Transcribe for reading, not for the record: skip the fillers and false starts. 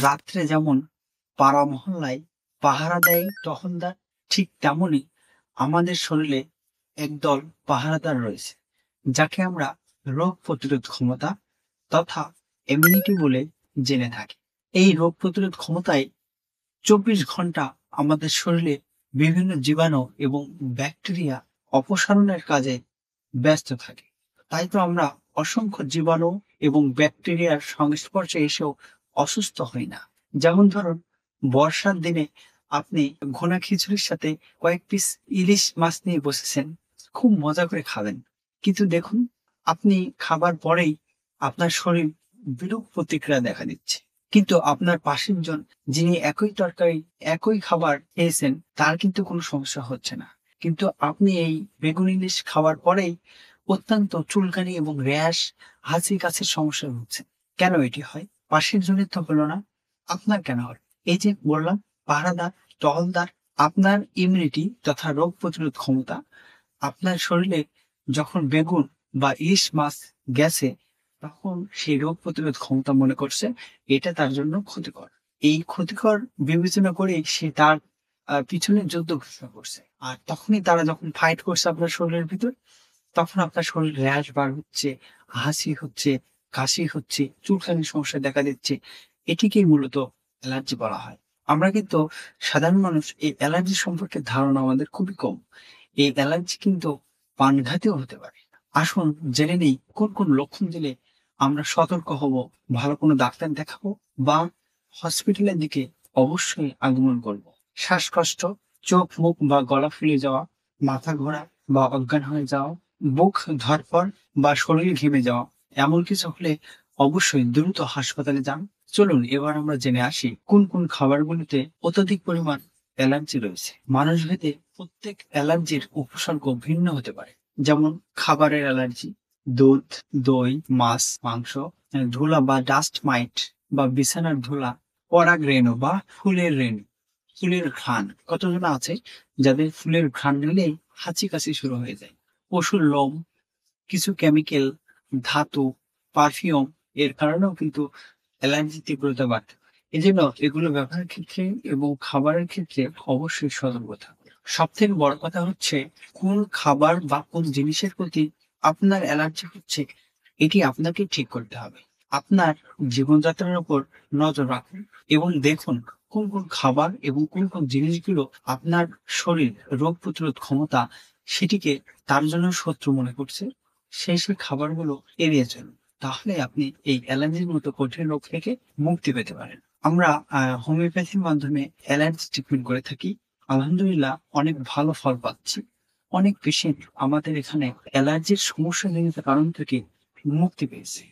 রাত্রে যেমন পাড়া মহল্লায় পাহারা দেয় টহলদার, ঠিক তেমনই আমাদের শরীরে একদল পাহারাদার রয়েছে, যাকে আমরা রোগ প্রতিরোধ ক্ষমতা তথা ইমিউনিটি বলে জেনে থাকি। এই রোগ প্রতিরোধ ক্ষমতায় 24 ঘন্টা আমাদের শরীরে বিভিন্ন জীবাণু এবং ব্যাকটেরিয়া অপসারণের কাজে ব্যস্ত থাকে। তাই তো আমরা অসংখ্য জীবাণু এবং ব্যাকটেরিয়ার সংস্পর্শে এসেও অসুস্থ হই না। যেমন ধরুন, বর্ষার দিনে আপনি ঘোনা খিচুড়ির সাথে কয়েক পিস ইলিশ মাছ নিয়ে বসেছেন, খুব মজা করে খাবেন। কিন্তু দেখুন, আপনি খাবার পরেই আপনার শরীর বিরূপ প্রতিক্রিয়া দেখা দিচ্ছে। কিন্তু আপনার পাশের জন, যিনি একই তরকারি একই খাবার খেয়েছেন, তার কিন্তু কোনো সমস্যা হচ্ছে না। কিন্তু আপনি এই বেগুন ইলিশ খাওয়ার পরেই অত্যন্ত চুলকানি এবং র্যাশ, হাঁচি কাশির সমস্যা হচ্ছে। কেন এটি হয়? পাশের জনের তো হলো না, আপনার কেন হল? এই যে বললাম, পাহারাদার, টহলদার, আপনার ইমিউনিটি তথা রোগ প্রতিরোধ ক্ষমতা আপনার শরীরে যখন বেগুন বা ইলিশ মাছ গেছে, তখন সেই রোগ প্রতিরোধ ক্ষমতা মনে করছে এটা তার জন্য ক্ষতিকর। এই ক্ষতিকর বিবেচনা করে সে তার পিছনে যুদ্ধ ঘোষণা করছে। আর তখনই তারা যখন ফাইট করছে আপনার শরীরের ভিতর, তখন আপনার শরীর র্যাশ বার হচ্ছে, হাঁচি হচ্ছে, কাশি হচ্ছে, চুলকানির সমস্যা দেখা দিচ্ছে। এটিকেই মূলত অ্যালার্জি বলা হয়। আমরা কিন্তু সাধারণ মানুষ এই অ্যালার্জি সম্পর্কে ধারণা আমাদের খুবই কম। এই অ্যালার্জি কিন্তু প্রাণঘাতীও হতে পারে। আসুন জেনে নেই কোন কোন লক্ষণ দিলে আমরা সতর্ক হব, ভালো কোনো ডাক্তার দেখাবো বা হসপিটালের দিকে অবশ্যই আগমন করব। শ্বাসকষ্ট, চোখ মুখ বা গলা ফুলে যাওয়া, মাথা ঘোরা বা অজ্ঞান হয়ে যাওয়া, বুক ধড়ফড় বা শরীর ঘেমে যাওয়া, এমন কিছু হলে অবশ্যই দ্রুত হাসপাতালে যান। চলুন এবার আমরা জেনে আসি কোন কোন খাবারগুলিতে অত্যধিক পরিমাণ অ্যালার্জি রয়েছে। মানুষভেদে প্রত্যেক অ্যালার্জির উপসর্গ ভিন্ন হতে পারে। যেমন খাবারের অ্যালার্জি, দুধ, দই, মাছ, মাংস, ধুলা বা ডাস্ট মাইট বা বিছানার ধুলা, পরাগ রেণু বা ফুলের রেণু, ফুলের ঘ্রাণ। কতজন আছে যাদের ফুলের ঘ্রাণ নিলেই হাঁচি কাশি শুরু হয়ে যায়। পশুর লোম, কিছু কেমিক্যাল, ধাতু, পারফিউম এর কারণেও কিন্তু অ্যালার্জি তীব্রতা বাড়তে পারে। এজন্য এগুলো ব্যবহারের ক্ষেত্রে এবং খাবারের ক্ষেত্রে অবশ্যই সতর্ক থাকুন। সব থেকে বড় কথা হচ্ছে, কোন খাবার বা কোন জিনিসের প্রতি আপনার অ্যালার্জি হচ্ছে, এটি আপনাকে ঠিক করতে হবে। আপনার জীবনযাত্রার উপর নজর রাখুন এবং দেখুন কোন কোন খাবার এবং কোন কোন জিনিসগুলো আপনার শরীর রোগ প্রতিরোধ ক্ষমতা সেটিকে তার জন্য শত্রু মনে করছে। সেই খাবারগুলো এড়িয়ে চলুন। তাহলে আপনি এই অ্যালার্জির মতো কঠিন রোগ থেকে মুক্তি পেতে পারেন। আমরা হোমিওপ্যাথির মাধ্যমে অ্যালার্জি ট্রিটমেন্ট করে থাকি। আলহামদুলিল্লাহ অনেক ভালো ফল পাচ্ছি। অনেক পেশেন্ট আমাদের এখানে অ্যালার্জির সমস্যাজনিত কারণ থেকে মুক্তি পেয়েছে।